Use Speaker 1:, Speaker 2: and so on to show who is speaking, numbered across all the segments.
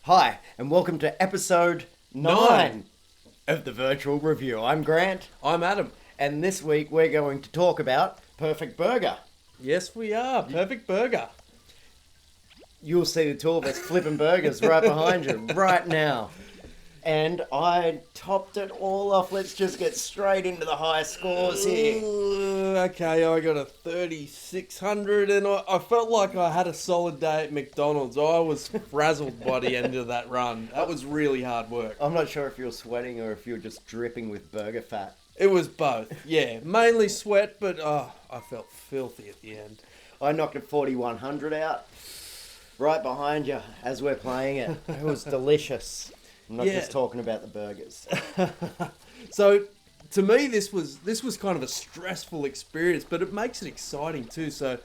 Speaker 1: Hi, and welcome to episode 9 of the Virtual Review. I'm Grant,
Speaker 2: I'm Adam.
Speaker 1: and this week we're going to talk about Perfect Burger.
Speaker 2: Yes, we are. Perfect Burger.
Speaker 1: You'll see the two of us flipping burgers right behind you right now. And I topped it all off. Let's just get straight into the high scores here.
Speaker 2: Okay, I got a 3,600 and I felt like I had a solid day at McDonald's. I was frazzled by the end of that run. That was really hard work.
Speaker 1: I'm not sure if you're sweating or if you're just dripping with burger fat.
Speaker 2: It was both, yeah. Mainly sweat, but I felt filthy at the end.
Speaker 1: I knocked a 4,100 out right behind you as we're playing it. It was delicious. I'm not just talking about the burgers.
Speaker 2: So, to me, this was kind of a stressful experience, but it makes it exciting too. So,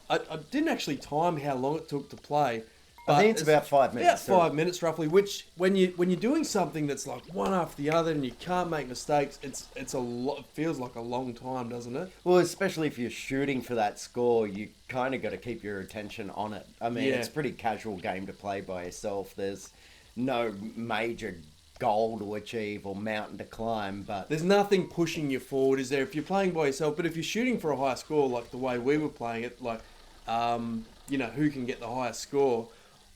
Speaker 2: I didn't actually time how long it took to play. But
Speaker 1: I think it's about 5 minutes.
Speaker 2: About 5 minutes roughly. Which, when you're doing something that's like one after the other and you can't make mistakes, it's a lot. It feels like a long time, doesn't it?
Speaker 1: Well, especially if you're shooting for that score, you kind of got to keep your attention on it. I mean, it's a pretty casual game to play by yourself. There's no major goal to achieve or mountain to climb, but
Speaker 2: there's nothing pushing you forward, is there? If you're playing by yourself, but if you're shooting for a high score, like the way we were playing it, like, who can get the highest score?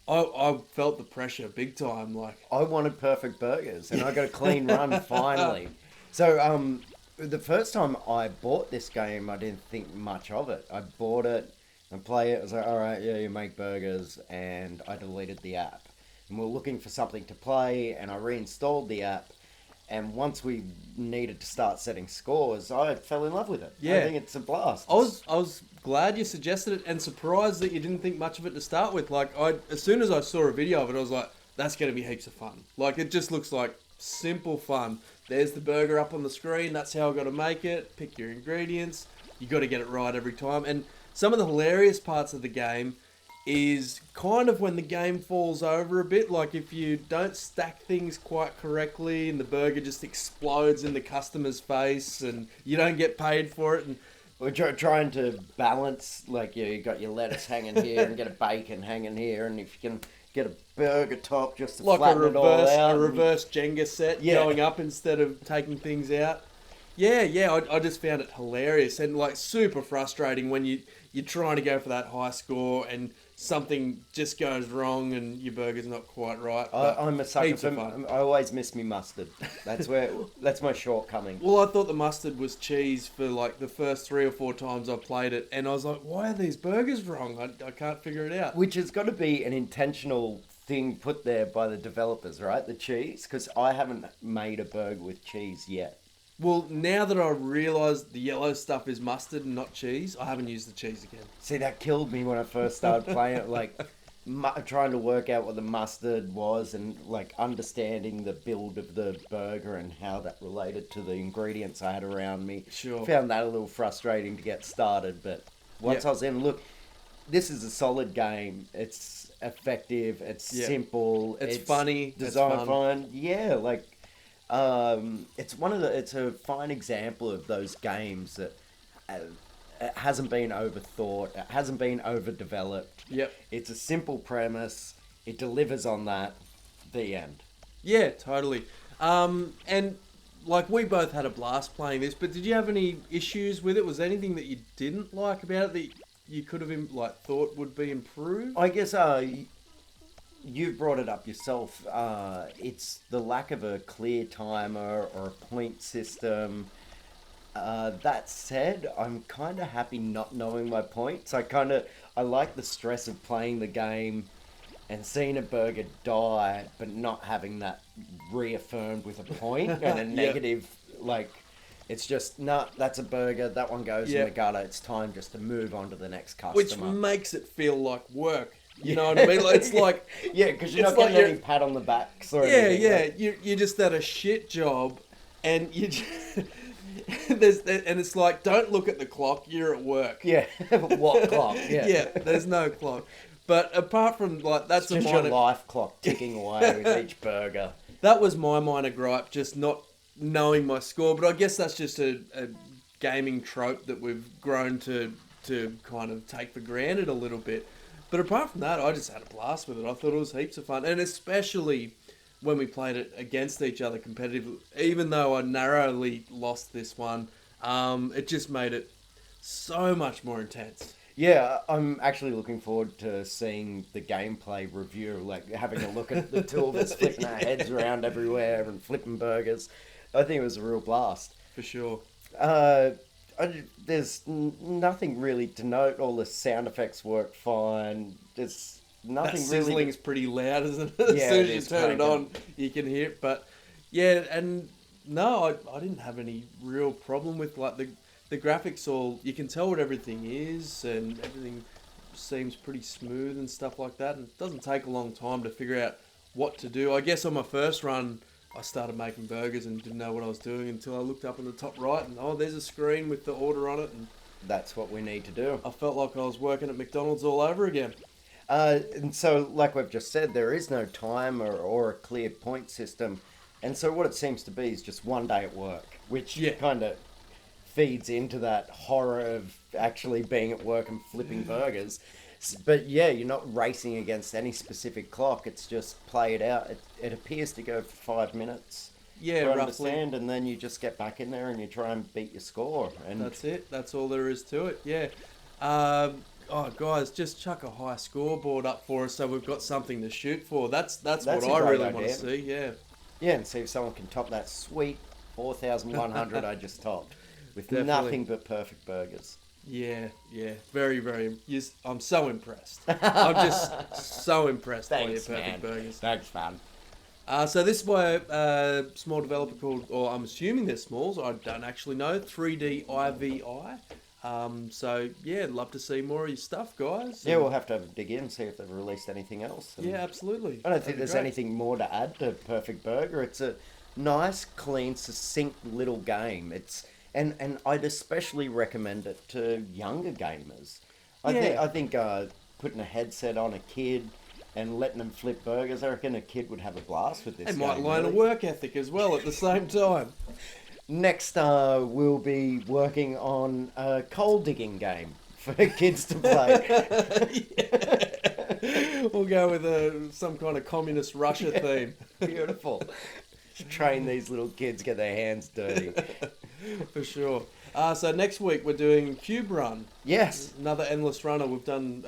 Speaker 2: I felt the pressure big time. Like,
Speaker 1: I wanted perfect burgers, and I got a clean run finally. So, the first time I bought this game, I didn't think much of it. I bought it and play it. I was like, all right, yeah, you make burgers, and I deleted the app. And we were looking for something to play, and I reinstalled the app. And once we needed to start setting scores, I fell in love with it.
Speaker 2: Yeah.
Speaker 1: I think it's a blast.
Speaker 2: I was glad you suggested it, and surprised that you didn't think much of it to start with. Like, as soon as I saw a video of it, I was like, that's going to be heaps of fun. Like, it just looks like simple fun. There's the burger up on the screen. That's how I got to make it. Pick your ingredients. You got to get it right every time. And some of the hilarious parts of the game is kind of when the game falls over a bit. Like, if you don't stack things quite correctly and the burger just explodes in the customer's face and you don't get paid for it. And
Speaker 1: we're trying to balance, like, you got your lettuce hanging here and get a bacon hanging here, and if you can get a burger top just to
Speaker 2: like
Speaker 1: flatten it all out.
Speaker 2: A reverse Jenga set going up instead of taking things out. I just found it hilarious and, like, super frustrating when you're trying to go for that high score and something just goes wrong and your burger's not quite right.
Speaker 1: I'm a sucker for. I always miss me mustard. That's my shortcoming.
Speaker 2: Well, I thought the mustard was cheese for like the first 3 or 4 times I played it, and I was like, why are these burgers wrong? I can't figure it out.
Speaker 1: Which has got to be an intentional thing put there by the developers, right? The cheese, because I haven't made a burger with cheese yet.
Speaker 2: Well, now that I realise the yellow stuff is mustard and not cheese, I haven't used the cheese again.
Speaker 1: See, that killed me when I first started playing it. Like, trying to work out what the mustard was and, like, understanding the build of the burger and how that related to the ingredients I had around me.
Speaker 2: Sure.
Speaker 1: Found that a little frustrating to get started, but once I was in, look, this is a solid game. It's effective. It's simple.
Speaker 2: It's funny.
Speaker 1: Designed
Speaker 2: it's fun.
Speaker 1: fine. Yeah, like, it's a fine example of those games that it hasn't been overthought, it hasn't been overdeveloped.
Speaker 2: Yep.
Speaker 1: It's a simple premise, it delivers on that, the end.
Speaker 2: Yeah, totally. And like, we both had a blast playing this, but did you have any issues with it? Was there anything that you didn't like about it that you could have thought would be improved?
Speaker 1: I guess you brought it up yourself. It's the lack of a clear timer or a point system. That said, I'm kind of happy not knowing my points. I like the stress of playing the game and seeing a burger die, but not having that reaffirmed with a point and a negative, like, it's just, nah, that's a burger, that one goes in the gutter, it's time just to move on to the next customer.
Speaker 2: Which makes it feel like work. You know what I mean? Like, it's like...
Speaker 1: because you're not getting any pat on the back.
Speaker 2: You just did a shit job, and you just... and it's like, don't look at the clock, you're at work.
Speaker 1: Yeah, what clock?
Speaker 2: Yeah, there's no clock. But apart from, like, that's
Speaker 1: it's just your life clock ticking away with each burger.
Speaker 2: That was my minor gripe, just not knowing my score. But I guess that's just a gaming trope that we've grown to kind of take for granted a little bit. But apart from that, I just had a blast with it. I thought it was heaps of fun. And especially when we played it against each other competitively, even though I narrowly lost this one, it just made it so much more intense.
Speaker 1: Yeah, I'm actually looking forward to seeing the gameplay review, like having a look at the two of us flipping our heads around everywhere and flipping burgers. I think it was a real blast.
Speaker 2: For sure.
Speaker 1: There's nothing really to note. All the sound effects work fine. There's nothing
Speaker 2: That sizzling
Speaker 1: really.
Speaker 2: is pretty loud, isn't it? As
Speaker 1: Yeah,
Speaker 2: soon
Speaker 1: it
Speaker 2: as you
Speaker 1: is
Speaker 2: turn it
Speaker 1: cranking.
Speaker 2: on, you can hear it. But yeah, and no, I didn't have any real problem with like the graphics. All you can tell what everything is, and everything seems pretty smooth and stuff like that. And it doesn't take a long time to figure out what to do. I guess on my first run, I started making burgers and didn't know what I was doing until I looked up in the top right and there's a screen with the order on it, and
Speaker 1: That's what we need to do.
Speaker 2: I felt like I was working at McDonald's all over again.
Speaker 1: And so, like we've just said, there is no timer or a clear point system. And so what it seems to be is just one day at work, which
Speaker 2: Yeah.
Speaker 1: kind of feeds into that horror of actually being at work and flipping burgers. But yeah, you're not racing against any specific clock. It's just play it out. It appears to go for 5 minutes.
Speaker 2: Yeah,
Speaker 1: I
Speaker 2: roughly.
Speaker 1: understand, and then you just get back in there and you try and beat your score. And
Speaker 2: That's it. That's all there is to it. Yeah. Guys, just chuck a high scoreboard up for us so we've got something to shoot for. That's what
Speaker 1: That's a
Speaker 2: I
Speaker 1: great
Speaker 2: really want to
Speaker 1: idea.
Speaker 2: see. Yeah.
Speaker 1: yeah, and see if someone can top that sweet 4,100 I just topped with
Speaker 2: Definitely.
Speaker 1: nothing but perfect burgers.
Speaker 2: Yeah. Very, very. Yes, I'm so impressed. I'm just so impressed by your
Speaker 1: Thanks,
Speaker 2: perfect
Speaker 1: man.
Speaker 2: burgers.
Speaker 1: Thanks, man.
Speaker 2: So this is by a small developer called, or I'm assuming they're smalls, I don't actually know, 3D IVI. So yeah, love to see more of your stuff, guys.
Speaker 1: Yeah, we'll have to dig in and see if they've released anything else. And
Speaker 2: Yeah, absolutely.
Speaker 1: I don't
Speaker 2: That'd
Speaker 1: think
Speaker 2: be
Speaker 1: there's
Speaker 2: great.
Speaker 1: anything more to add to Perfect Burger. It's a nice, clean, succinct little game. And I'd especially recommend it to younger gamers. I think putting a headset on a kid and letting them flip burgers, I reckon a kid would have a blast with this.
Speaker 2: They might
Speaker 1: game,
Speaker 2: learn a
Speaker 1: really.
Speaker 2: work ethic as well at the same time.
Speaker 1: Next, we'll be working on a coal digging game for kids to play.
Speaker 2: We'll go with some kind of communist Russia theme.
Speaker 1: Beautiful. Train these little kids, get their hands dirty.
Speaker 2: For sure. So next week we're doing Cube Run.
Speaker 1: Yes.
Speaker 2: Another endless runner. We've done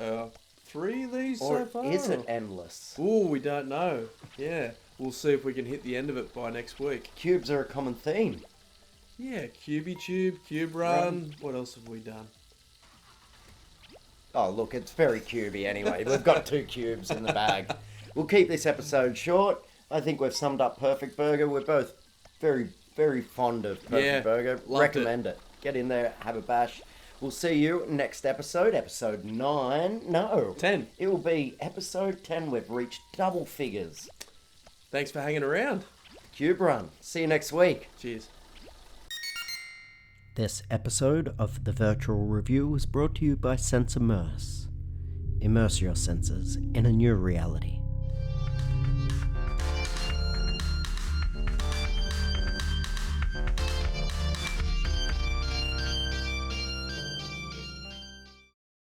Speaker 2: 3 of these
Speaker 1: Or
Speaker 2: so far.
Speaker 1: is it endless?
Speaker 2: Ooh, we don't know. Yeah. We'll see if we can hit the end of it by next week.
Speaker 1: Cubes are a common theme.
Speaker 2: Yeah, Cubey Tube, Cube Run. What else have we done?
Speaker 1: Oh, look, it's very cubey anyway. We've got 2 cubes in the bag. We'll keep this episode short. I think we've summed up Perfect Burger. We're both very, very fond of Perfect
Speaker 2: Yeah,
Speaker 1: Burger.
Speaker 2: loved
Speaker 1: Recommend it. Get in there, have a bash. We'll see you next episode, episode 9. No.
Speaker 2: 10.
Speaker 1: It will be episode 10. We've reached double figures.
Speaker 2: Thanks for hanging around.
Speaker 1: Cube Run. See you next week.
Speaker 2: Cheers.
Speaker 1: This episode of the Virtual Review was brought to you by Sense Immerse. Immerse your senses in a new reality.